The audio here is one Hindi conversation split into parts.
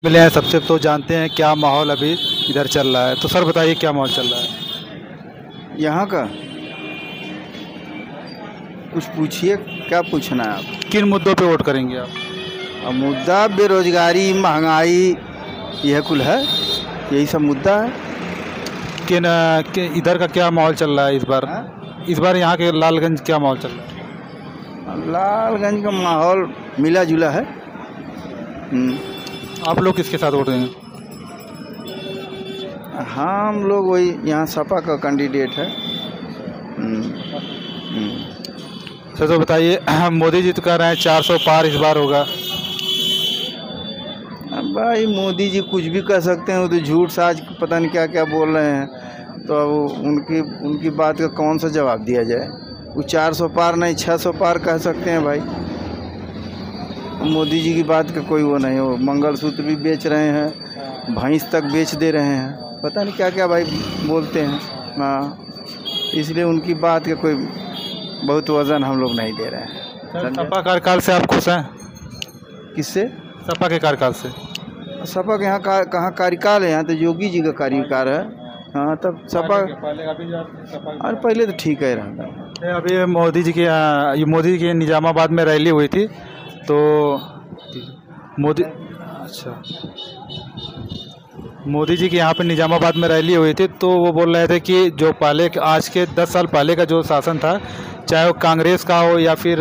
मिले हैं सबसे, तो जानते हैं क्या माहौल अभी इधर चल रहा है। तो सर बताइए क्या माहौल चल रहा है यहाँ का। कुछ पूछिए, क्या पूछना है आप? किन मुद्दों पे वोट करेंगे आप? अब मुद्दा बेरोजगारी, महंगाई, यह कुल है, यही सब मुद्दा है। इधर का क्या माहौल चल रहा है इस बार? हाँ? इस बार यहाँ के लालगंज क्या माहौल चल रहा है? लालगंज का माहौल मिला जुला है। आप लोग किसके साथ वोट देंगे? हम लोग वही यहाँ सपा का कैंडिडेट है। सर तो बताइए, मोदी जी तो कह रहे हैं 400 पार इस बार होगा। अब भाई मोदी जी कुछ भी कह सकते हैं, वो तो झूठ साज पता नहीं क्या क्या बोल रहे हैं। तो अब उनकी बात का कौन सा जवाब दिया जाए? वो 400 पार नहीं 600 पार कह सकते हैं भाई। मोदी जी की बात का कोई वो नहीं हो। मंगलसूत्र भी बेच रहे हैं, भैंस तक बेच दे रहे हैं, पता नहीं क्या क्या भाई बोलते हैं। हाँ, इसलिए उनकी बात का कोई बहुत वजन हम लोग नहीं दे रहे हैं। सपा कार्यकाल से आप खुश हैं? किससे? सपा के कार्यकाल से। सपा के यहाँ कहाँ कार्यकाल है? यहाँ तो योगी जी का कार्यकाल है। हाँ, तब सपा अरे पहले तो ठीक है रहा। अभी मोदी जी की निजामाबाद में रैली हुई थी, तो मोदी जी के यहाँ पे निजामाबाद में रैली हुई थी, तो वो बोल रहे थे कि जो पहले आज के 10 साल पहले का जो शासन था, चाहे वो कांग्रेस का हो या फिर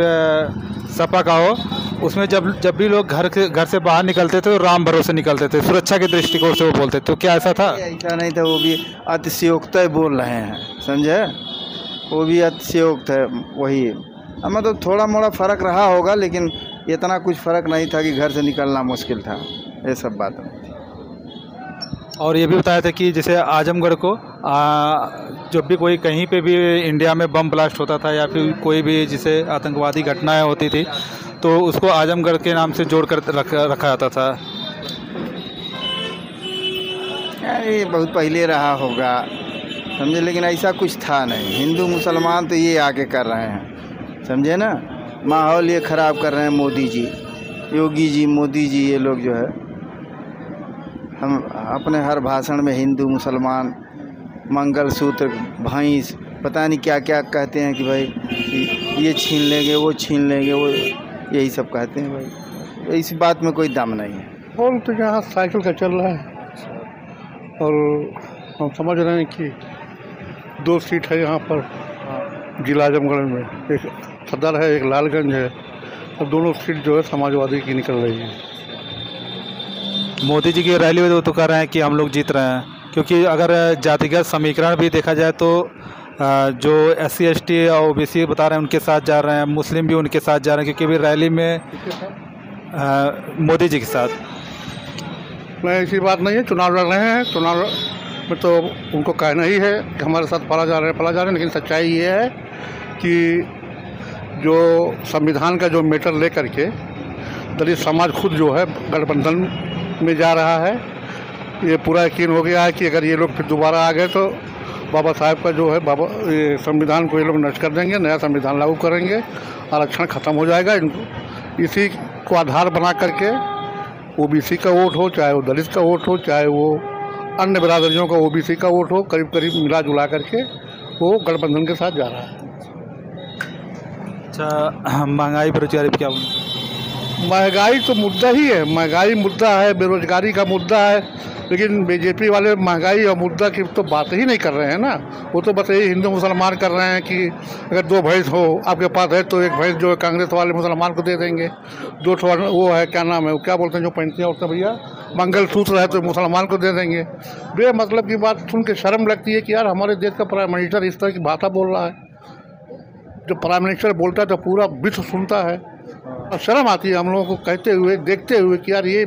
सपा का हो, उसमें जब भी लोग घर से बाहर निकलते थे तो राम भरोसे निकलते थे, सुरक्षा के दृष्टिकोण से वो बोलते थे। तो क्या ऐसा था? ऐसा नहीं था, वो भी अतिशयोक्त बोल रहे हैं, समझे? वो भी अतिशयोक्त है वही। मतलब थोड़ा मोड़ा फ़र्क रहा होगा, लेकिन इतना कुछ फ़र्क नहीं था कि घर से निकलना मुश्किल था, ये सब बात नहीं थी। और ये भी बताया था कि जैसे आजमगढ़ को जब भी कोई कहीं पे भी इंडिया में बम ब्लास्ट होता था या फिर कोई भी जिसे आतंकवादी घटनाएं होती थी, तो उसको आजमगढ़ के नाम से जोड़ कर रखा जाता था। ये बहुत पहले रहा होगा, समझे? लेकिन ऐसा कुछ था नहीं। हिंदू मुसलमान तो ये आके कर रहे हैं, समझे ना? माहौल ये ख़राब कर रहे हैं मोदी जी, योगी जी, मोदी जी। ये लोग जो है, हम अपने हर भाषण में हिंदू मुसलमान, मंगलसूत्र, भैंस, पता नहीं क्या क्या कहते हैं कि भाई ये छीन लेंगे, वो छीन लेंगे, वो यही सब कहते हैं भाई। इस बात में कोई दम नहीं है। और तो यहाँ साइकिल का चल रहा है, और हम समझ रहे हैं कि 2 सीट है यहाँ पर जिला आजमगढ़ में, एक सदर है, एक लालगंज है, और दोनों सीट जो है समाजवादी की निकल रही है। मोदी जी की रैली में तो कह रहे हैं कि हम लोग जीत रहे हैं, क्योंकि अगर जातिगत समीकरण भी देखा जाए तो जो SC ST और OBC बता रहे हैं उनके साथ जा रहे हैं, मुस्लिम भी उनके साथ जा रहे हैं, क्योंकि अभी रैली में मोदी जी के साथ। नहीं, ऐसी बात नहीं है। चुनाव लड़ रहे हैं, चुनाव में तो उनको कहना ही है कि हमारे साथ पला जा रहे हैं, लेकिन सच्चाई ये है कि जो संविधान का जो मैटर लेकर के दलित समाज खुद जो है गठबंधन में जा रहा है। ये पूरा यकीन हो गया है कि अगर ये लोग फिर दोबारा आ गए तो बाबा साहब का जो है संविधान को ये लोग नष्ट कर देंगे, नया संविधान लागू करेंगे, आरक्षण ख़त्म हो जाएगा। इनको इसी को आधार बना करके OBC का वोट हो, चाहे वो दलित का वोट हो, चाहे वो अन्य बिरादरियों का OBC का वोट हो, करीब करीब मिला जुला करके वो गठबंधन के साथ जा रहा है। अच्छा, महंगाई बेरोजगारी क्या? महंगाई तो मुद्दा ही है, महंगाई मुद्दा है, बेरोजगारी का मुद्दा है, लेकिन BJP वाले महंगाई और मुद्दा की तो बात ही नहीं कर रहे हैं ना। वो तो बस यही हिंदू मुसलमान कर रहे हैं कि अगर 2 भैंस हो आपके पास है तो एक भैंस जो है कांग्रेस वाले मुसलमान को दे देंगे, 2 वो है, क्या नाम है, वो क्या बोलते हैं जो पहनते हैं औरतें भैया, मंगलसूत्र है तो मुसलमान को दे देंगे। बेमतलब की बात सुन के शर्म लगती है कि यार हमारे देश का प्राइम मिनिस्टर इस तरह की भाषा बोल रहा है। जो प्राइम मिनिस्टर बोलता है तो पूरा विश्व सुनता है, और शर्म आती है हम लोगों को कहते हुए, देखते हुए कि यार ये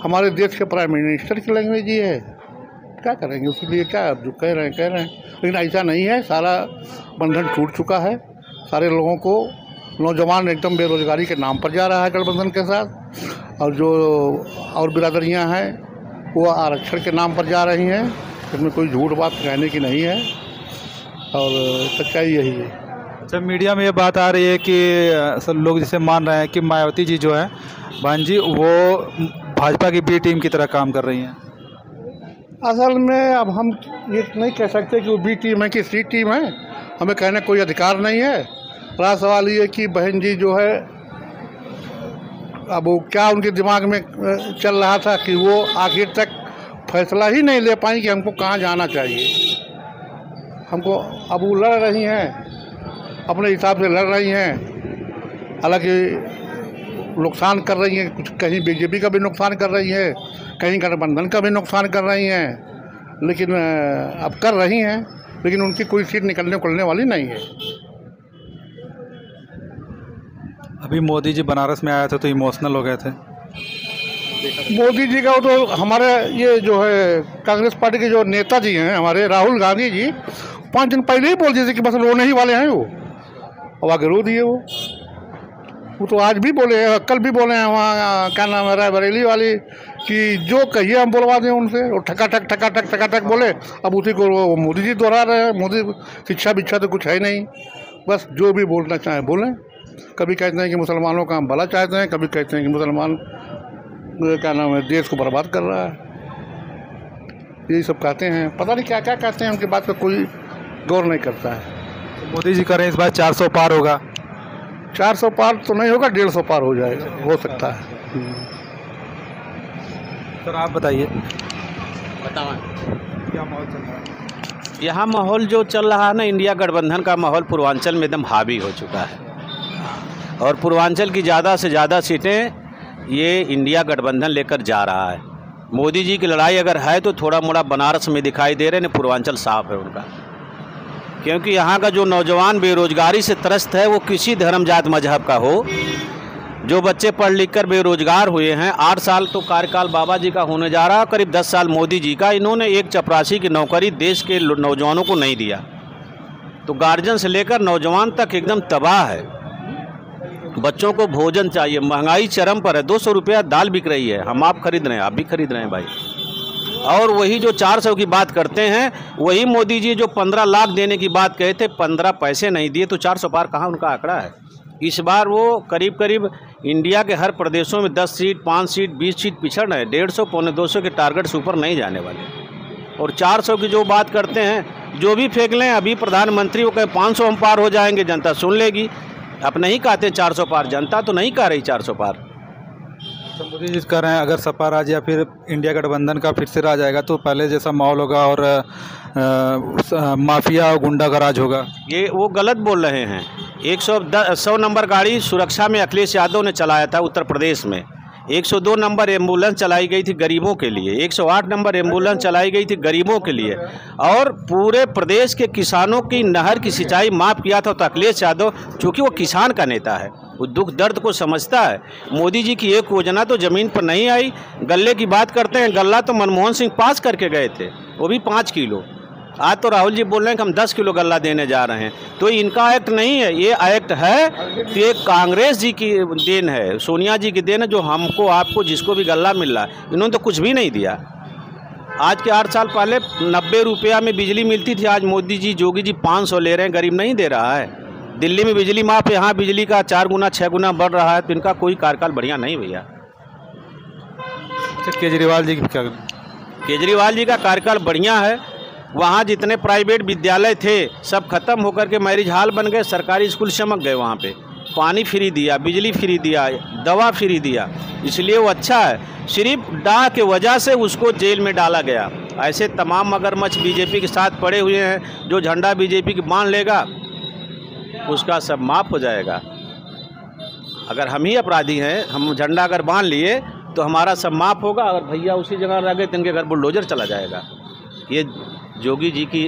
हमारे देश के प्राइम मिनिस्टर की लैंग्वेज ये है। क्या करेंगे उसके लिए? क्या जो कह रहे हैं, लेकिन ऐसा नहीं है। सारा बंधन टूट चुका है, सारे लोगों को, नौजवान एकदम बेरोजगारी के नाम पर जा रहा है गठबंधन के साथ, और जो और बिरादरियाँ हैं वो आरक्षण के नाम पर जा रही हैं। इसमें कोई झूठ बात कहने की नहीं है, और सच्चाई यही है। अच्छा, मीडिया में ये बात आ रही है कि सब लोग जिसे मान रहे हैं कि मायावती जी जो है बहन जी, वो भाजपा की बी टीम की तरह काम कर रही हैं। असल में अब हम ये नहीं कह सकते कि वो बी टीम है कि सी टीम है, हमें कहने का कोई अधिकार नहीं है। रहा सवाल ये कि बहन जी जो है, अब वो क्या उनके दिमाग में चल रहा था कि वो आखिर तक फैसला ही नहीं ले पाई कि हमको कहाँ जाना चाहिए। हमको अब वो लड़ रही हैं, अपने हिसाब से लड़ रही हैं, हालांकि नुकसान कर रही हैं, कुछ कहीं बीजेपी का भी नुकसान कर रही है, कहीं गठबंधन का भी नुकसान कर रही हैं, लेकिन अब कर रही हैं, लेकिन उनकी कोई सीट निकलने वाली नहीं है। अभी मोदी जी बनारस में आए थे तो इमोशनल हो गए थे। मोदी जी का तो हमारे ये जो है कांग्रेस पार्टी के जो नेता जी हैं हमारे, राहुल गांधी जी 5 दिन पहले ही बोल दिए थे कि बस रोने ही वाले हैं वो, और आगे रो दिए वो तो आज भी बोले हैं, कल भी बोले हैं वहाँ क्या नाम है रायबरेली वाली, कि जो कहिए हम बोलवा दें उनसे, और ठका ठक बोले। अब उसी को वो मोदी जी दोहरा रहे हैं। मोदी शिक्षा विक्षा तो कुछ है नहीं, बस जो भी बोलना चाहें बोलें। कभी कहते हैं कि मुसलमानों का हम भला चाहते हैं, कभी कहते हैं कि मुसलमान क्या नाम है देश को बर्बाद कर रहा है, यही सब कहते हैं। पता नहीं क्या क्या कहते हैं, उनकी बात पर कोई गौर नहीं करता है। मोदी जी कह रहे हैं इस बार 400 पार होगा। 400 पार तो नहीं होगा, 150 पार हो जाएगा, हो सकता है। सर आप बताइए बताओ क्या माहौल चल रहा है? यहाँ माहौल जो चल रहा है ना, इंडिया गठबंधन का माहौल पूर्वांचल में एकदम हावी हो चुका है, और पूर्वांचल की ज़्यादा से ज़्यादा सीटें ये इंडिया गठबंधन लेकर जा रहा है। मोदी जी की लड़ाई अगर है तो थोड़ा मोड़ा बनारस में दिखाई दे रहे हैं, पूर्वांचल साफ है उनका, क्योंकि यहाँ का जो नौजवान बेरोजगारी से त्रस्त है, वो किसी धर्म जात मजहब का हो, जो बच्चे पढ़ लिख कर बेरोजगार हुए हैं। 8 साल तो कार्यकाल बाबा जी का होने जा रहा है, करीब 10 साल मोदी जी का। इन्होंने एक चपरासी की नौकरी देश के नौजवानों को नहीं दिया, तो गार्जियन से लेकर नौजवान तक एकदम तबाह है। बच्चों को भोजन चाहिए, महंगाई चरम पर है, 200 रुपया दाल बिक रही है, हम आप खरीद रहे हैं, आप भी खरीद रहे हैं भाई। और वही जो 400 की बात करते हैं, वही मोदी जी जो 15 लाख देने की बात कहे थे, 15 पैसे नहीं दिए, तो 400 पार कहाँ उनका आंकड़ा है। इस बार वो करीब करीब इंडिया के हर प्रदेशों में 10 सीट, 5 सीट, 20 सीट पिछड़ रहे हैं। 150, पौने 200 के टारगेट से ऊपर नहीं जाने वाले। और 400 की जो बात करते हैं, जो भी फेंक लें, अभी प्रधानमंत्री वो कहे 500 हम पार हो जाएंगे, जनता सुन लेगी। अब नहीं कहते 400 पार, जनता तो नहीं कह रही 400 पार। तो मोदी जी कह रहे हैं अगर सपा राज या फिर इंडिया गठबंधन का फिर से राज आएगा तो पहले जैसा माहौल होगा और माफिया और गुंडा का राज होगा। ये वो गलत बोल रहे हैं। 100 नंबर गाड़ी सुरक्षा में अखिलेश यादव ने चलाया था उत्तर प्रदेश में। 102 नंबर एम्बुलेंस चलाई गई थी गरीबों के लिए, 108 नंबर एम्बुलेंस चलाई गई थी गरीबों के लिए, और पूरे प्रदेश के किसानों की नहर की सिंचाई माफ़ किया था। तो अखिलेश यादव चूँकि वो किसान का नेता है, वो दुख दर्द को समझता है। मोदी जी की एक योजना तो ज़मीन पर नहीं आई। गल्ले की बात करते हैं, गल्ला तो मनमोहन सिंह पास करके गए थे, वो भी 5 किलो। आज तो राहुल जी बोल रहे हैं कि हम 10 किलो गल्ला देने जा रहे हैं। तो इनका एक्ट नहीं है, ये एक्ट है तो ये कांग्रेस जी की देन है, सोनिया जी की देन है, जो हमको आपको जिसको भी गल्ला मिल रहा है। इन्होंने तो कुछ भी नहीं दिया। आज के 8 साल पहले 90 रुपया में बिजली मिलती थी, आज मोदी जी योगी जी 500 ले रहे हैं, गरीब नहीं दे रहा है। दिल्ली में बिजली माफ, यहाँ बिजली का 4 गुना 6 गुना बढ़ रहा है। तो इनका कोई कार्यकाल बढ़िया नहीं भैया। अच्छा, केजरीवाल जी की क्या? केजरीवाल जी का कार्यकाल बढ़िया है। वहाँ जितने प्राइवेट विद्यालय थे सब खत्म होकर के मैरिज हॉल बन गए, सरकारी स्कूल चमक गए। वहाँ पे पानी फ्री दिया, बिजली फ्री दिया, दवा फ्री दिया, इसलिए वो अच्छा है। सिर्फ डाह के वजह से उसको जेल में डाला गया। ऐसे तमाम मगरमच्छ बीजेपी के साथ पड़े हुए हैं। जो झंडा बीजेपी की बांध लेगा उसका सब माफ़ हो जाएगा। अगर हम ही अपराधी हैं, हम झंडा अगर बांध लिए तो हमारा सब माफ़ होगा। अगर भैया उसी जगह रह गए तो इनके घर बुलडोजर चला जाएगा। ये योगी जी की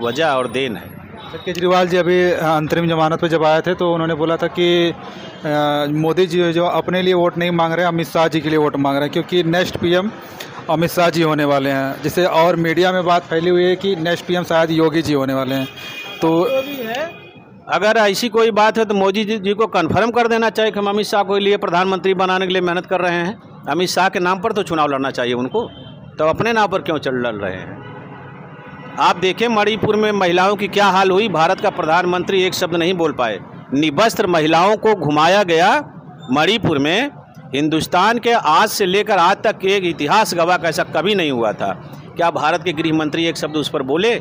वजह और देन है। केजरीवाल जी अभी अंतरिम जमानत पे जब आए थे तो उन्होंने बोला था कि मोदी जी जो अपने लिए वोट नहीं मांग रहे हैं, अमित शाह जी के लिए वोट मांग रहे हैं, क्योंकि नेक्स्ट पीएम अमित शाह जी होने वाले हैं। जिसे और मीडिया में बात फैली हुई है कि नेक्स्ट पीएम शायद योगी जी होने वाले हैं। तो अगर ऐसी कोई बात है तो मोदी जी को कन्फर्म कर देना चाहिए कि हम अमित शाह को लिए प्रधानमंत्री बनाने के लिए मेहनत कर रहे हैं। अमित शाह के नाम पर तो चुनाव लड़ना चाहिए उनको, तो अपने नाम पर क्यों लड़ रहे हैं? आप देखें मणिपुर में महिलाओं की क्या हाल हुई, भारत का प्रधानमंत्री एक शब्द नहीं बोल पाए। निवस्त्र महिलाओं को घुमाया गया मणिपुर में। हिंदुस्तान के आज से लेकर आज तक एक इतिहास गवाह का ऐसा कभी नहीं हुआ था। क्या भारत के गृह मंत्री एक शब्द उस पर बोले?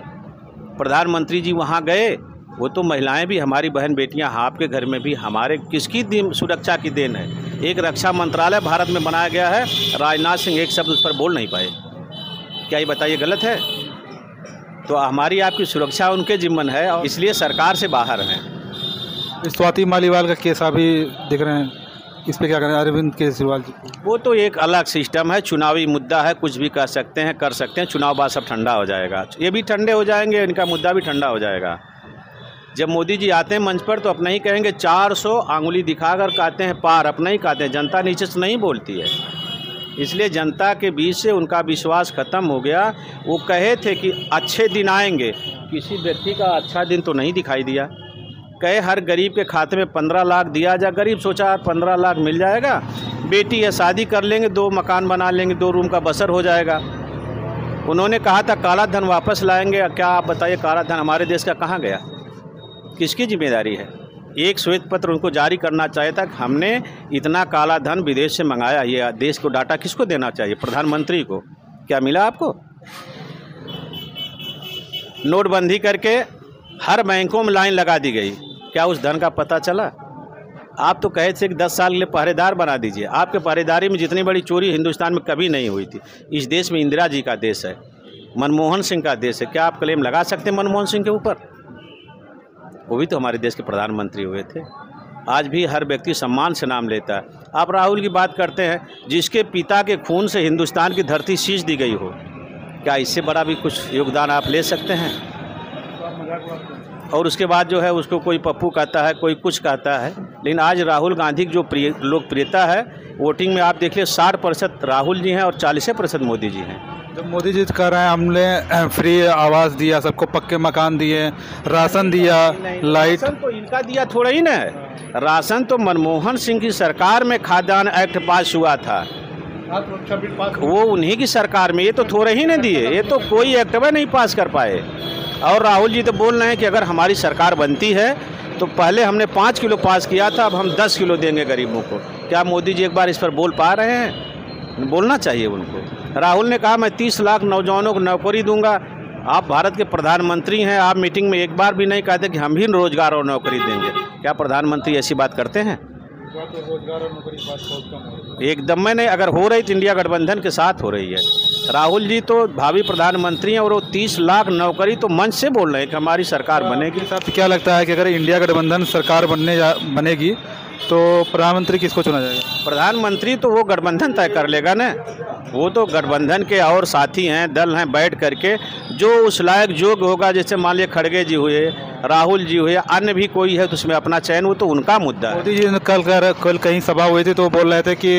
प्रधानमंत्री जी वहाँ गए, वो तो महिलाएं भी हमारी बहन बेटियां, आपके घर में भी हमारे किसकी सुरक्षा की देन है? एक रक्षा मंत्रालय भारत में बनाया गया है, राजनाथ सिंह एक शब्द उस पर बोल नहीं पाए। क्या ये बताइए गलत है? तो हमारी आपकी सुरक्षा उनके जिम्मन है और इसलिए सरकार से बाहर हैं। स्वाति मालीवाल का केस अभी दिख रहे हैं, इस पे क्या करें अरविंद केजरीवाल जी? वो तो एक अलग सिस्टम है, चुनावी मुद्दा है, कुछ भी कर सकते हैं, कर सकते हैं। चुनाव बाद सब ठंडा हो जाएगा, ये भी ठंडे हो जाएंगे, इनका मुद्दा भी ठंडा हो जाएगा। जब मोदी जी आते हैं मंच पर तो अपना ही कहेंगे, 400 आंगुली दिखाकर कहते हैं पार, अपना ही कहते हैं। जनता नीचे से नहीं बोलती है, इसलिए जनता के बीच से उनका विश्वास खत्म हो गया। वो कहे थे कि अच्छे दिन आएंगे, किसी व्यक्ति का अच्छा दिन तो नहीं दिखाई दिया। कहे हर गरीब के खाते में 15 लाख दिया जा, गरीब सोचा 15 लाख मिल जाएगा, बेटी है शादी कर लेंगे, 2 मकान बना लेंगे, 2 रूम का बसर हो जाएगा। उन्होंने कहा था काला धन वापस लाएंगे, क्या आप बताइए काला धन हमारे देश का कहाँ गया? किसकी जिम्मेदारी है? एक श्वेत पत्र उनको जारी करना चाहिए था कि हमने इतना काला धन विदेश से मंगाया, ये देश को डाटा किसको देना चाहिए? प्रधानमंत्री को। क्या मिला आपको? नोटबंदी करके हर बैंकों में लाइन लगा दी गई, क्या उस धन का पता चला? आप तो कहे थे कि 10 साल के लिए पहरेदार बना दीजिए। आपके पहरेदारी में जितनी बड़ी चोरी हिंदुस्तान में कभी नहीं हुई थी। इस देश में इंदिरा जी का देश है, मनमोहन सिंह का देश है। क्या आप क्लेम लगा सकते हैं मनमोहन सिंह के ऊपर? वो भी तो हमारे देश के प्रधानमंत्री हुए थे। आज भी हर व्यक्ति सम्मान से नाम लेता है। आप राहुल की बात करते हैं, जिसके पिता के खून से हिंदुस्तान की धरती सींच दी गई हो, क्या इससे बड़ा भी कुछ योगदान आप ले सकते हैं? और उसके बाद जो है उसको कोई पप्पू कहता है, कोई कुछ कहता है। लेकिन आज राहुल गांधी की जो लोकप्रियता है, वोटिंग में आप देखिए 60% राहुल जी हैं और 40% मोदी जी हैं। जब मोदी जी कह रहे हैं हमने फ्री आवास दिया, सबको पक्के मकान दिए, राशन दिया, लाइट, राशन तो इनका दिया थोड़ा ही ना है। राशन तो मनमोहन सिंह की सरकार में खाद्यान्न एक्ट पास हुआ था, वो उन्हीं की सरकार में। ये तो थोड़े ही ना दिए, ये तो कोई एक्ट में नहीं पास कर पाए। और राहुल जी तो बोल रहे हैं कि अगर हमारी सरकार बनती है तो पहले हमने 5 किलो पास किया था, अब हम 10 किलो देंगे गरीबों को। क्या मोदी जी एक बार इस पर बोल पा रहे हैं? बोलना चाहिए उनको। राहुल ने कहा मैं 30 लाख नौजवानों को नौकरी दूंगा। आप भारत के प्रधानमंत्री हैं, आप मीटिंग में एक बार भी नहीं कहते कि हम भी रोजगार और नौकरी देंगे। क्या प्रधानमंत्री ऐसी बात करते हैं? रोजगार और नौकरी की बात बहुत कम हो रही है। एकदम में नहीं, अगर हो रही तो इंडिया गठबंधन के साथ हो रही है। राहुल जी तो भावी प्रधानमंत्री हैं और वो 30 लाख नौकरी तो मंच से बोल रहे हैं कि हमारी सरकार बनेगी। साहब क्या लगता है कि अगर इंडिया गठबंधन सरकार बनेगी तो प्रधानमंत्री किसको चुना जाएगा? प्रधानमंत्री तो वो गठबंधन तय कर लेगा ना। वो तो गठबंधन के और साथी हैं, दल हैं, बैठ करके जो उस लायक योग्य होगा, जैसे मान लिया खड़गे जी हुए, राहुल जी हुए, अन्य भी कोई है तो उसमें अपना चयन, वो तो उनका मुद्दा है। मोदी जी ने कल कहीं सभा हुई थी तो बोल रहे थे कि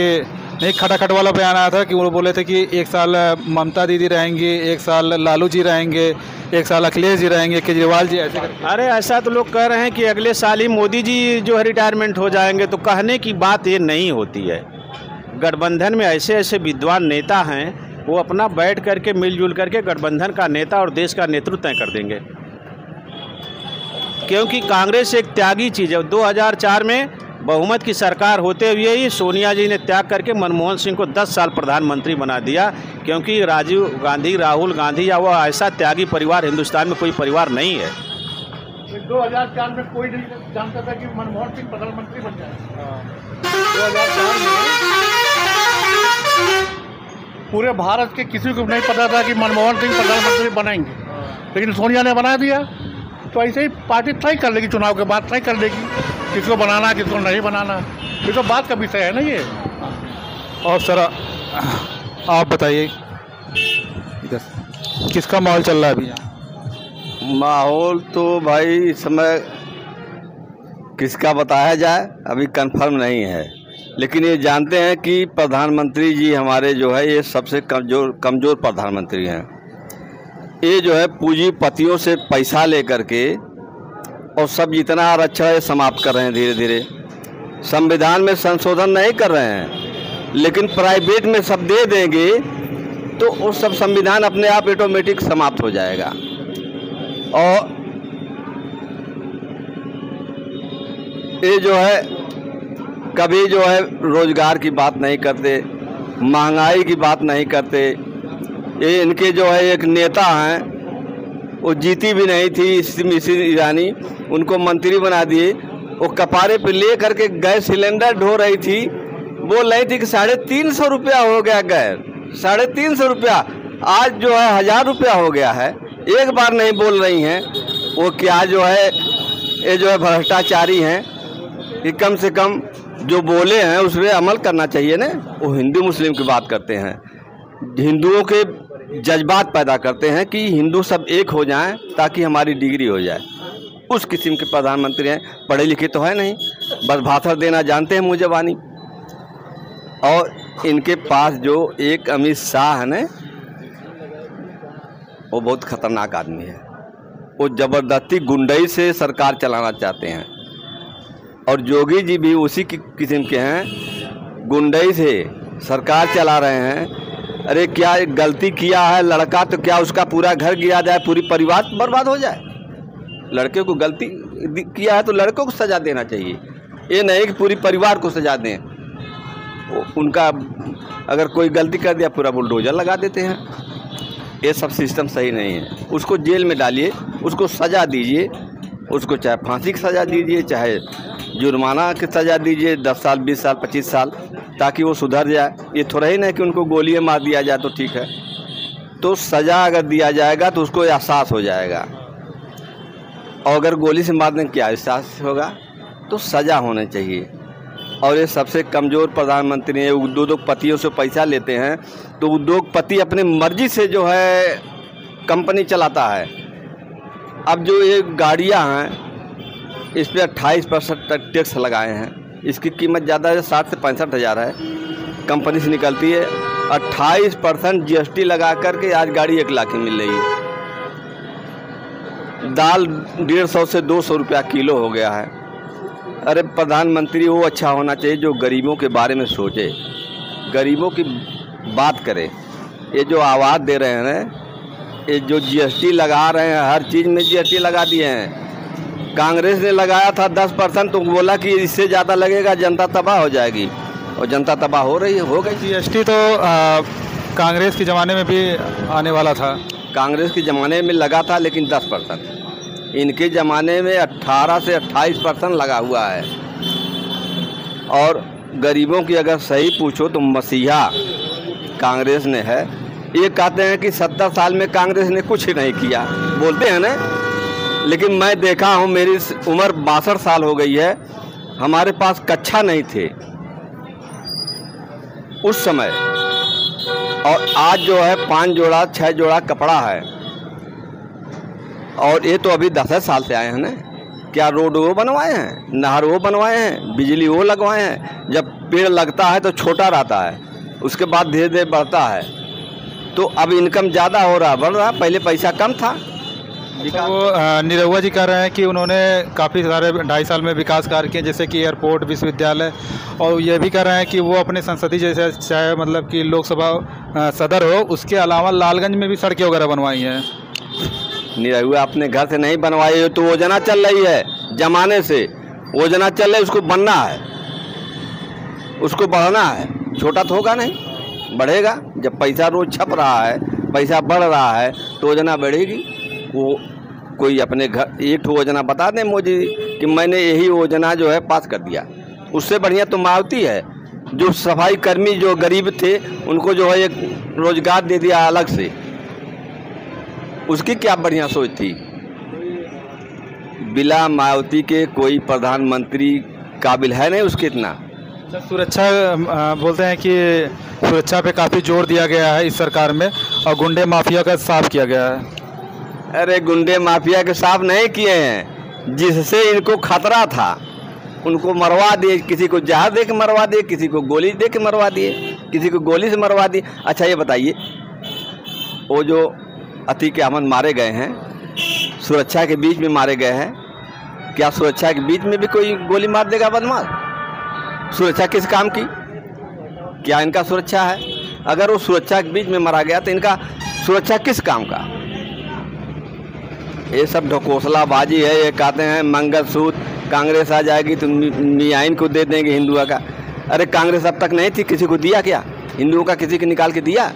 एक खटाखट वाला बयान आया था कि वो बोले थे कि 1 साल ममता दीदी रहेंगी, 1 साल लालू जी रहेंगे, 1 साल अखिलेश जी रहेंगे, केजरीवाल जी ऐसे। अरे ऐसा तो लोग कह रहे हैं कि अगले साल ही मोदी जी जो है रिटायरमेंट हो जाएंगे, तो कहने की बात ये नहीं होती है। गठबंधन में ऐसे ऐसे विद्वान नेता हैं, वो अपना बैठ करके मिलजुल करके गठबंधन का नेता और देश का नेतृत्व तय कर देंगे। क्योंकि कांग्रेस एक त्यागी चीज़ है। 2004 में बहुमत की सरकार होते हुए ही सोनिया जी ने त्याग करके मनमोहन सिंह को 10 साल प्रधानमंत्री बना दिया, क्योंकि राजीव गांधी, राहुल गांधी या वो ऐसा त्यागी परिवार हिंदुस्तान में कोई परिवार नहीं है। 2004 में कोई नहीं जानता था कि मनमोहन सिंह प्रधानमंत्री बन जाए। 2004 में पूरे भारत के किसी को नहीं पता था कि मनमोहन सिंह प्रधानमंत्री बनाएंगे, लेकिन सोनिया ने बना दिया। तो ऐसे ही पार्टी तय कर लेगी, चुनाव के बाद तय कर लेगी किसको बनाना किसको नहीं बनाना। ये तो बात का विषय है ना ये। और सर आप बताइए किसका माहौल चल रहा है अभी यहाँ? माहौल तो भाई इस समय किसका बताया जाए अभी कंफर्म नहीं है, लेकिन ये जानते हैं कि प्रधानमंत्री जी हमारे जो है ये सबसे कमज़ोर प्रधानमंत्री हैं। ये जो है पूंजीपतियों से पैसा लेकर के और सब जितना आरक्षण है समाप्त कर रहे हैं धीरे धीरे। संविधान में संशोधन नहीं कर रहे हैं, लेकिन प्राइवेट में सब दे देंगे तो वो सब संविधान अपने आप ऑटोमेटिक समाप्त हो जाएगा। और ये जो है कभी जो है रोजगार की बात नहीं करते, महंगाई की बात नहीं करते। ये इनके जो है एक नेता हैं, वो जीती भी नहीं थी स्मृति ईरानी, उनको मंत्री बना दिए। वो कपारे पे ले करके गैस सिलेंडर ढो रही थी, बोल रही थी कि 350 रुपया हो गया गैस, 350 रुपया। आज जो है 1000 रुपया हो गया है। एक बार नहीं बोल रही हैं। वो क्या जो है, ये जो है भ्रष्टाचारी हैं कि कम से कम जो बोले हैं उस पर अमल करना चाहिए ना। वो हिंदू मुस्लिम की बात करते हैं, हिंदुओं के जज्बात पैदा करते हैं कि हिंदू सब एक हो जाएं ताकि हमारी डिग्री हो जाए। उस किस्म के प्रधानमंत्री हैं, पढ़े लिखे तो है नहीं, बस भाषण देना जानते हैं मुँह ज़बानी। और इनके पास जो एक अमित शाह है ना, वो बहुत खतरनाक आदमी है। वो ज़बरदस्ती गुंडई से सरकार चलाना चाहते हैं। और योगी जी भी उसी किस्म के हैं, गुंडई से सरकार चला रहे हैं। अरे क्या गलती किया है लड़का तो क्या उसका पूरा घर गिरा जाए, पूरी परिवार बर्बाद हो जाए? लड़के को गलती किया है तो लड़कों को सज़ा देना चाहिए, ये नहीं कि पूरी परिवार को सज़ा दें। उनका अगर कोई गलती कर दिया पूरा बुलडोजर लगा देते हैं। ये सब सिस्टम सही नहीं है। उसको जेल में डालिए, उसको सज़ा दीजिए, उसको चाहे फांसी की सज़ा दीजिए, चाहे जुर्माना की सज़ा दीजिए, 10 साल 20 साल 25 साल, ताकि वो सुधर जाए। ये थोड़ा ही नहीं कि उनको गोलियां मार दिया जाए तो ठीक है। तो सज़ा अगर दिया जाएगा तो उसको एहसास हो जाएगा, और अगर गोली से मारने का क्या एहसास होगा? तो सज़ा होनी चाहिए। और ये सबसे कमज़ोर प्रधानमंत्री हैं। उद्योगपतियों से पैसा लेते हैं, तो उद्योगपति अपने मर्जी से जो है कंपनी चलाता है। अब जो ये गाड़ियां हैं इस पर 28% तक टैक्स लगाए हैं। इसकी कीमत ज़्यादा है, 60 से 65 हज़ार है, कंपनी से निकलती है। 28% GST लगा करके आज गाड़ी 1 लाख की मिल रही है। दाल 150 से 200 रुपया किलो हो गया है। अरे प्रधानमंत्री वो अच्छा होना चाहिए जो गरीबों के बारे में सोचे, गरीबों की बात करे। ये जो आवाज़ दे रहे हैं ना, ये जो GST लगा रहे हैं, हर चीज़ में GST लगा दिए हैं। कांग्रेस ने लगाया था 10%, तो बोला कि इससे ज़्यादा लगेगा जनता तबाह हो जाएगी, और जनता तबाह हो रही है, हो गई। GST तो कांग्रेस के ज़माने में भी आने वाला था। कांग्रेस के ज़माने में लगा था लेकिन 10%, इनके ज़माने में 18 से 28% लगा हुआ है। और गरीबों की अगर सही पूछो तो मसीहा कांग्रेस ने है। ये कहते हैं कि 70 साल में कांग्रेस ने कुछ नहीं किया, बोलते हैं ना, लेकिन मैं देखा हूँ, मेरी उम्र 62 साल हो गई है, हमारे पास कच्छा नहीं थे उस समय, और आज जो है 5 जोड़ा 6 जोड़ा कपड़ा है। और ये तो अभी 10 साल से आए हैं ना। क्या रोड वो बनवाए हैं, नहर वो बनवाए हैं, बिजली वो लगवाए हैं? जब पेड़ लगता है तो छोटा रहता है, उसके बाद धीरे धीरे बढ़ता है। तो अब इनकम ज़्यादा हो रहा, बढ़ रहा, पहले पैसा कम था। तो वो निरहुआ जी कह रहे हैं कि उन्होंने काफ़ी सारे 2.5 साल में विकास कार्य किए, जैसे कि एयरपोर्ट, विश्वविद्यालय, और ये भी कह रहे हैं कि वो अपने संसदीय जैसे चाहे मतलब कि लोकसभा सदर हो, उसके अलावा लालगंज में भी सड़कें वगैरह बनवाई हैं। निरहुआ अपने घर से नहीं बनवाई है, तो योजना चल रही है जमाने से, योजना चल रही है, उसको बनना है, उसको बढ़ना है। छोटा तो होगा नहीं, बढ़ेगा। जब पैसा रोज छप रहा है, पैसा बढ़ रहा है, तो योजना बढ़ेगी। वो कोई अपने घर एक योजना बता दें मोदी कि मैंने यही योजना जो है पास कर दिया, उससे बढ़िया तो मायावती है। जो सफाई कर्मी जो गरीब थे उनको जो है एक रोजगार दे दिया अलग से, उसकी क्या बढ़िया सोच थी। बिना मायावती के कोई प्रधानमंत्री काबिल है नहीं उसके इतना। सुरक्षा बोलते हैं कि सुरक्षा पे काफ़ी जोर दिया गया है इस सरकार में, और गुंडे माफिया का साफ किया गया है। अरे गुंडे माफिया के साफ नहीं किए हैं, जिससे इनको खतरा था उनको मरवा दिए। किसी को जहाज दे के मरवा दिए, किसी को गोली दे के मरवा दिए, किसी को गोली से मरवा दिए। अच्छा ये बताइए, वो जो अतीक अहमद मारे गए हैं, सुरक्षा के बीच में मारे गए हैं, क्या सुरक्षा के बीच में भी कोई गोली मार देगा बदमाश? सुरक्षा किस काम की? क्या इनका सुरक्षा है? अगर वो सुरक्षा के बीच में मारा गया तो इनका सुरक्षा किस काम का? ये सब ढकोसलाबाजी है। ये कहते हैं मंगलसूत्र कांग्रेस आ जाएगी तो मियाइन को दे देंगे हिंदुओं का। अरे कांग्रेस अब तक नहीं थी, किसी को दिया क्या? हिंदुओं का किसी को निकाल के दिया?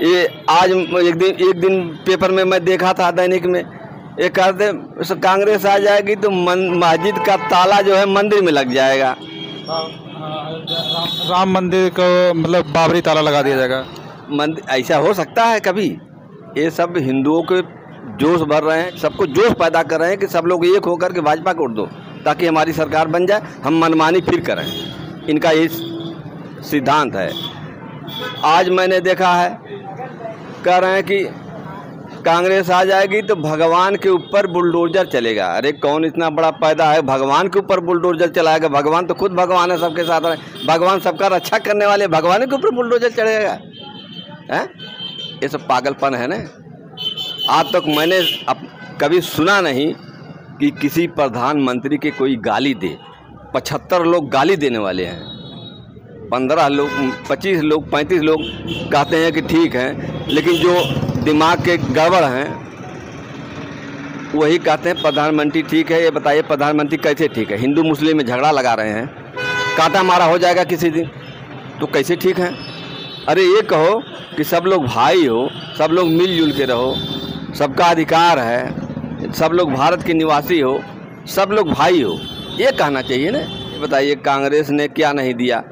ये आज एक दिन पेपर में मैं देखा था, दैनिक में, ये कहते कांग्रेस आ जाएगी तो मस्जिद का ताला जो है मंदिर में लग जाएगा। राम मंदिर को मतलब बाबरी ताला लगा दिया जाएगा। मंदिर ऐसा हो सकता है कभी? ये सब हिंदुओं के जोश भर रहे हैं, सबको जोश पैदा कर रहे हैं कि सब लोग एक होकर के भाजपा को वोट दो ताकि हमारी सरकार बन जाए, हम मनमानी फिर करें। इनका ये सिद्धांत है। आज मैंने देखा है कह रहे हैं कि कांग्रेस आ जाएगी तो भगवान के ऊपर बुलडोजर चलेगा। अरे कौन इतना बड़ा पैदा है भगवान के ऊपर बुलडोजर चलाएगा? भगवान तो खुद भगवान है, सबके साथ रहे। भगवान सबका रक्षा करने वाले, भगवान के ऊपर बुलडोजर चलेगा? हैं? ये सब पागलपन है ना। आज तक मैंने कभी सुना नहीं कि किसी प्रधानमंत्री के कोई गाली दे। 75 लोग गाली देने वाले हैं, 15 लोग, 25 लोग, 35 लोग कहते हैं कि ठीक है, लेकिन जो दिमाग के गड़बड़ हैं वही कहते हैं प्रधानमंत्री ठीक है। ये बताइए प्रधानमंत्री कैसे ठीक है? हिंदू मुस्लिम में झगड़ा लगा रहे हैं, काटा मारा हो जाएगा किसी दिन, तो कैसे ठीक है? अरे ये कहो कि सब लोग भाई हो, सब लोग मिलजुल के रहो, सबका अधिकार है, सब लोग भारत के निवासी हो, सब लोग भाई हो, ये कहना चाहिए ना। बताइए कांग्रेस ने क्या नहीं दिया?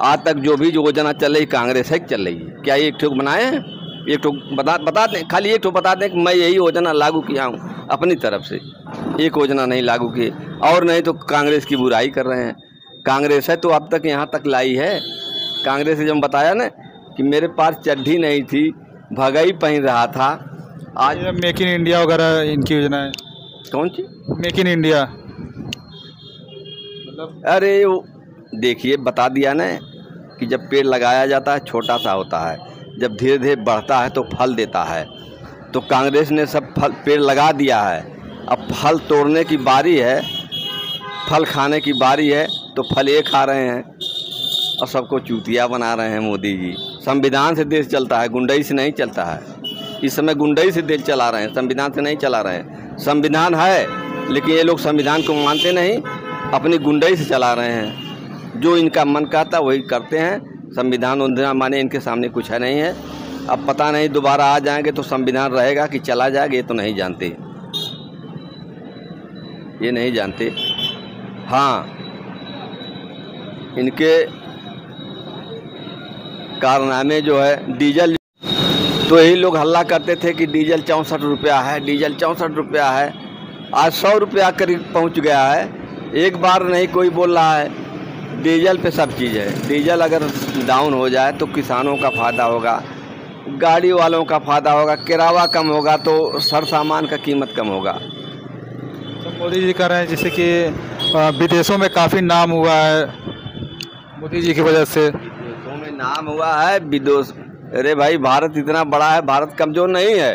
आज तक जो भी योजना चल रही कांग्रेस है चल रही है। क्या एक ठोक बनाए हैं? एक ठोक बता दें, खाली एक ठोक बता दें कि मैं यही योजना लागू किया हूँ अपनी तरफ से। एक योजना नहीं लागू की, और नहीं तो कांग्रेस की बुराई कर रहे हैं। कांग्रेस है तो अब तक यहाँ तक लाई है। कांग्रेस ने जब बताया ना कि मेरे पास चड्ढी नहीं थी, भगाई पहन रहा था। आज मेक इन इंडिया वगैरह इनकी योजना है। कौन सी मेक इन इंडिया? अरे देखिए बता दिया ना कि जब पेड़ लगाया जाता है छोटा सा होता है, जब धीरे धीरे बढ़ता है तो फल देता है। तो कांग्रेस ने सब पेड़ लगा दिया है, अब फल तोड़ने की बारी है, फल खाने की बारी है। तो फल ये खा रहे हैं और सबको चूतिया बना रहे हैं मोदी जी। संविधान से देश चलता है, गुंडई से नहीं चलता है। इस समय गुंडई से देश चला रहे हैं, संविधान से नहीं चला रहे हैं। संविधान है लेकिन ये लोग संविधान को मानते नहीं, अपनी गुंडई से चला रहे हैं। जो इनका मन कहता वही करते हैं। संविधान उन्हें माने इनके सामने कुछ है नहीं है। अब पता नहीं दोबारा आ जाएंगे तो संविधान रहेगा कि चला जाएगा, ये तो नहीं जानते, ये नहीं जानते। हाँ, इनके कारनामे जो है डीजल, तो यही लोग हल्ला करते थे कि डीजल 64 रुपया है, डीजल 64 रुपया है। आज 100 रुपया करीब पहुंच गया है। एक बार नहीं कोई बोल रहा है। डीजल पे सब चीज़ है। डीजल अगर डाउन हो जाए तो किसानों का फ़ायदा होगा, गाड़ी वालों का फ़ायदा होगा, किराया कम होगा तो सर सामान का कीमत कम होगा। तो मोदी जी कह रहे हैं जैसे कि विदेशों में काफ़ी नाम हुआ है मोदी जी की वजह से। विदेशों में नाम हुआ है विदेश। अरे भाई भारत इतना बड़ा है, भारत कमज़ोर नहीं है।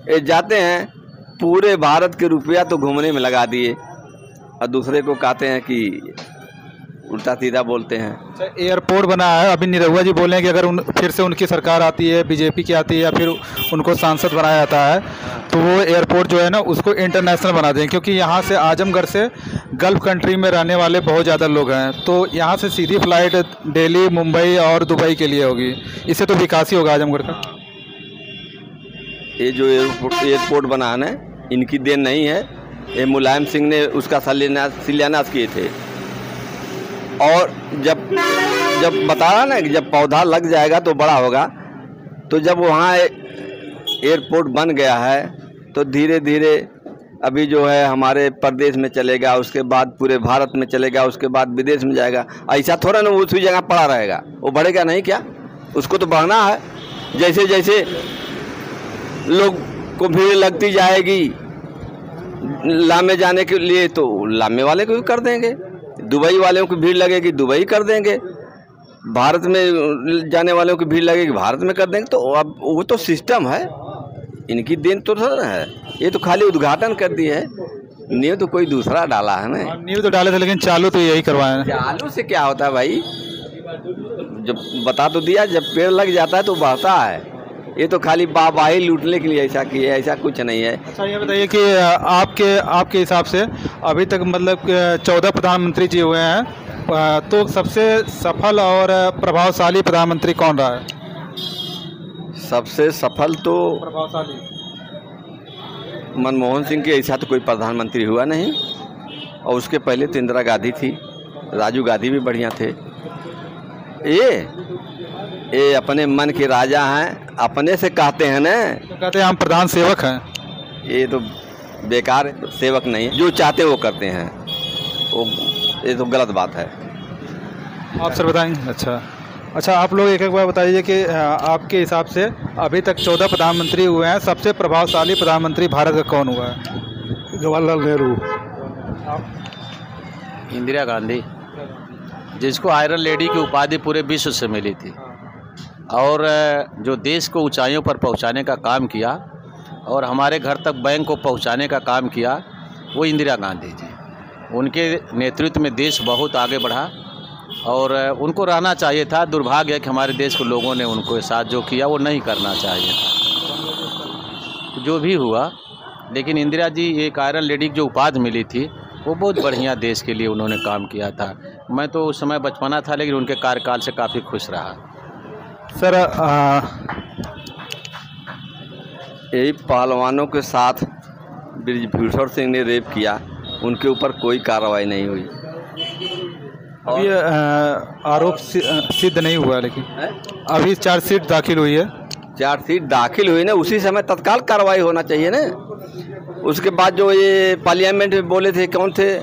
ये जाते हैं पूरे भारत के रुपया तो घूमने में लगा दिए और दूसरे को कहते हैं कि उल्टा सीधा बोलते हैं। एयरपोर्ट बना है, अभी निरहुआ जी बोले हैं कि अगर फिर से उनकी सरकार आती है, बीजेपी की आती है या फिर उनको सांसद बनाया जाता है तो वो एयरपोर्ट जो है ना उसको इंटरनेशनल बना दें, क्योंकि यहाँ से आजमगढ़ से गल्फ़ कंट्री में रहने वाले बहुत ज़्यादा लोग हैं। तो यहाँ से सीधी फ्लाइट दिल्ली, मुंबई और दुबई के लिए होगी। इससे तो विकास ही होगा आजमगढ़ का। ये जो एयरपोर्ट बनाना है इनकी देन नहीं है, ये मुलायम सिंह ने उसका शिलान्यास किए थे। और जब बताया ना कि जब पौधा लग जाएगा तो बड़ा होगा, तो जब वहाँ एयरपोर्ट बन गया है तो धीरे धीरे अभी जो है हमारे प्रदेश में चलेगा, उसके बाद पूरे भारत में चलेगा, उसके बाद विदेश में जाएगा। ऐसा थोड़ा ना उसी जगह पड़ा रहेगा, वो बढ़ेगा नहीं क्या? उसको तो बढ़ना है। जैसे जैसे लोग को भीड़ लगती जाएगी लामे जाने के लिए तो लामे वाले को भी कर देंगे, दुबई वालों की भीड़ लगेगी दुबई कर देंगे, भारत में जाने वालों की भीड़ लगेगी भारत में कर देंगे। तो अब वो तो सिस्टम है, इनकी देन तो थोड़ा है। ये तो खाली उद्घाटन कर दी है, नींव तो कोई दूसरा डाला है ना। नींव तो डाले थे लेकिन चालू तो यही करवाए हैं। चालू से क्या होता है भाई? जब बता तो दिया, जब पेड़ लग जाता है तो बढ़ता है। ये तो खाली वाहवाही लूटने के लिए ऐसा किए, ऐसा कुछ नहीं है। अच्छा ये बताइए कि आपके हिसाब से अभी तक मतलब 14 प्रधानमंत्री जी हुए हैं, तो सबसे सफल और प्रभावशाली प्रधानमंत्री कौन रहा है? सबसे सफल तो प्रभावशाली मनमोहन सिंह के ऐसा तो कोई प्रधानमंत्री हुआ नहीं, और उसके पहले तो इंदिरा गांधी थी, राजीव गांधी भी बढ़िया थे। ये अपने मन के राजा हैं, अपने से कहते हैं ना, तो कहते हैं हम प्रधान सेवक हैं। ये तो बेकार सेवक नहीं है, जो चाहते वो करते हैं, वो ये तो गलत बात है। आप सर बताएंगे? अच्छा आप लोग एक बार बताइए कि आपके हिसाब से अभी तक 14 प्रधानमंत्री हुए हैं, सबसे प्रभावशाली प्रधानमंत्री भारत का कौन हुआ है? जवाहरलाल नेहरू। इंदिरा गांधी, जिसको आयरन लेडी की उपाधि पूरे विश्व से मिली थी, और जो देश को ऊंचाइयों पर पहुंचाने का काम किया और हमारे घर तक बैंक को पहुंचाने का काम किया, वो इंदिरा गांधी जी। उनके नेतृत्व में देश बहुत आगे बढ़ा और उनको रहना चाहिए था। दुर्भाग्य है कि हमारे देश के लोगों ने उनको साथ जो किया वो नहीं करना चाहिए था। जो भी हुआ, लेकिन इंदिरा जी एक आयरन लेडी की जो उपाधि मिली थी वो बहुत बढ़िया देश के लिए उन्होंने काम किया था। मैं तो उस समय बचपना था, लेकिन उनके कार्यकाल से काफ़ी खुश रहा। सर यही पहलवानों के साथ बृजभूषण सिंह ने रेप किया, उनके ऊपर कोई कार्रवाई नहीं हुई। अभी आरोप सिद्ध नहीं हुआ, लेकिन अभी चार्जशीट दाखिल हुई है। चार्जशीट दाखिल हुई ना, उसी समय तत्काल कार्रवाई होना चाहिए ना। उसके बाद जो ये पार्लियामेंट में बोले थे, कौन थे,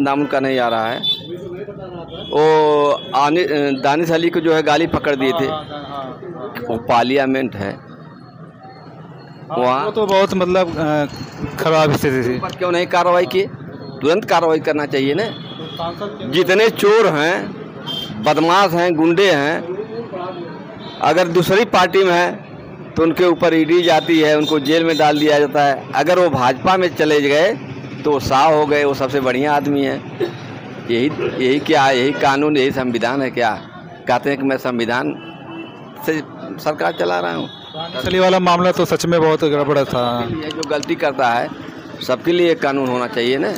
नाम उनका नहीं आ रहा है, वो दानिश अली को जो है गाली पकड़ दिए थे, वो पार्लियामेंट है वहाँ, वो तो बहुत मतलब खराब स्थिति थी। क्यों नहीं कार्रवाई की? तुरंत कार्रवाई करना चाहिए ना। जितने चोर हैं, बदमाश हैं, गुंडे हैं, अगर दूसरी पार्टी में है तो उनके ऊपर ईडी जाती है, उनको जेल में डाल दिया जाता है। अगर वो भाजपा में चले गए तो साव हो गए, वो सबसे बढ़िया आदमी है। यही क्या, यही कानून, यही संविधान है क्या? कहते हैं कि मैं संविधान से सरकार चला रहा हूँ। चली वाला मामला तो सच में बहुत गड़बड़ था। जो गलती करता है सबके लिए एक कानून होना चाहिए ना।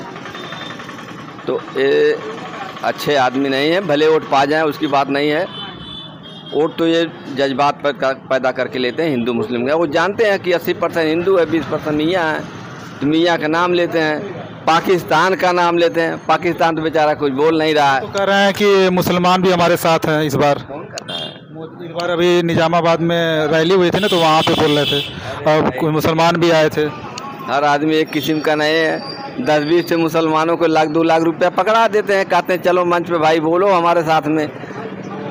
तो ये अच्छे आदमी नहीं है, भले वोट पा जाएं उसकी बात नहीं है। वोट तो ये जज्बात पैदा करके लेते हैं हिंदू मुस्लिम का। वो जानते हैं कि 80% हिंदू है, 20% मियाँ है, तो मियाँ का नाम लेते हैं, पाकिस्तान का नाम लेते हैं। पाकिस्तान तो बेचारा कुछ बोल नहीं रहा है। तो कह रहे हैं कि मुसलमान भी हमारे साथ हैं इस बार। कौन कर रहा है? इस बार अभी निजामाबाद में रैली हुई थी ना, तो वहाँ पे बोल रहे थे और कुछ मुसलमान भी आए थे। हर आदमी एक किस्म का नहीं है। 10-20 से मुसलमानों को 1-2 लाख रुपया पकड़ा देते हैं, कहते हैं चलो मंच पे भाई बोलो हमारे साथ में।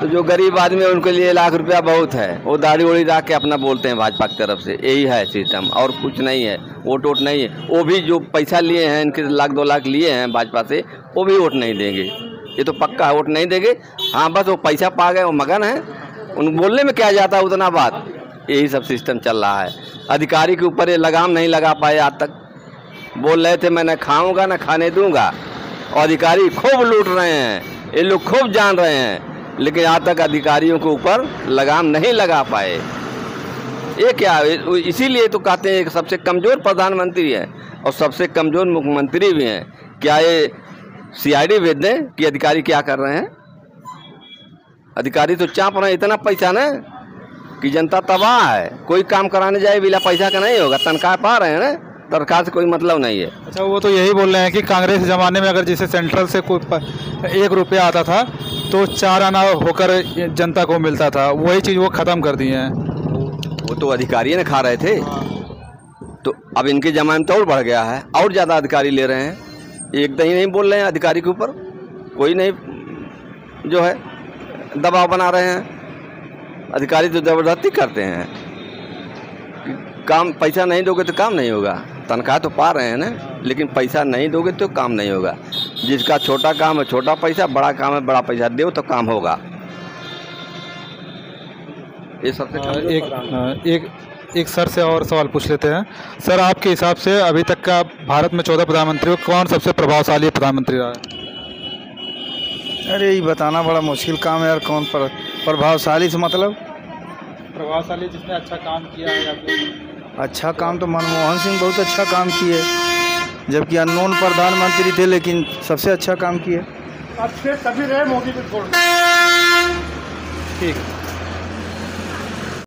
तो जो गरीब आदमी है उनके लिए 1 लाख रुपया बहुत है। वो दाढ़ी उड़ी रख के अपना बोलते हैं भाजपा की तरफ से। यही है सिस्टम, और कुछ नहीं है। वोट नहीं है। वो भी जो पैसा लिए हैं, इनके 1-2 लाख लिए हैं भाजपा से, वो भी वोट नहीं देंगे। ये तो पक्का वोट नहीं देंगे। हाँ, बस वो पैसा पा गए, वो मगन है। उन बोलने में क्या जाता है उतना बात। यही सब सिस्टम चल रहा है। अधिकारी के ऊपर ये लगाम नहीं लगा पाए आज तक। बोल रहे थे मैं न खाऊंगा न खाने दूंगा, और अधिकारी खूब लूट रहे हैं, ये लोग खूब जान रहे हैं, लेकिन आज तक अधिकारियों के ऊपर लगाम नहीं लगा पाए। ये क्या, इसीलिए तो कहते हैं कि सबसे कमज़ोर प्रधानमंत्री है और सबसे कमज़ोर मुख्यमंत्री भी हैं। क्या ये CID भेज दें कि अधिकारी क्या कर रहे हैं? अधिकारी तो चाप रहे हैं इतना पैसा ना कि जनता तबाह है। कोई काम कराने जाए बिना पैसा का नहीं होगा। तनख्वाह पा रहे हैं ना, तनख्वाह से कोई मतलब नहीं है। अच्छा, वो तो यही बोल रहे हैं कि कांग्रेस के ज़माने में अगर जैसे सेंट्रल से कोई 1 रुपया आता था तो 4 आना होकर जनता को मिलता था, वही चीज़ वो ख़त्म कर दिए हैं। वो तो अधिकारी ने खा रहे थे, तो अब इनके ज़माने में तो और बढ़ गया है, और ज़्यादा अधिकारी ले रहे हैं। एकदम ही नहीं बोल रहे हैं अधिकारी के ऊपर, कोई नहीं जो है दबाव बना रहे हैं। अधिकारी तो ज़बरदस्ती करते हैं। काम पैसा नहीं दोगे तो काम नहीं होगा। तनख्वाह तो पा रहे हैं ना, लेकिन पैसा नहीं दोगे तो काम नहीं होगा। जिसका छोटा काम है छोटा पैसा, बड़ा काम है बड़ा पैसा, दो तो काम होगा। ये सबसे एक सर से और सवाल पूछ लेते हैं। सर, आपके हिसाब से अभी तक का भारत में 14 प्रधानमंत्रियों कौन सबसे प्रभावशाली प्रधानमंत्री रहा है? अरे ये बताना बड़ा मुश्किल काम है यार। कौन प्रभावशाली से मतलब? प्रभावशाली जिसने अच्छा काम किया है या फिर? अच्छा काम तो मनमोहन सिंह बहुत अच्छा काम किए, जबकि अननोन प्रधानमंत्री थे लेकिन सबसे अच्छा काम किए। अच्छे तभी रहे मोदी को छोड़। ठीक।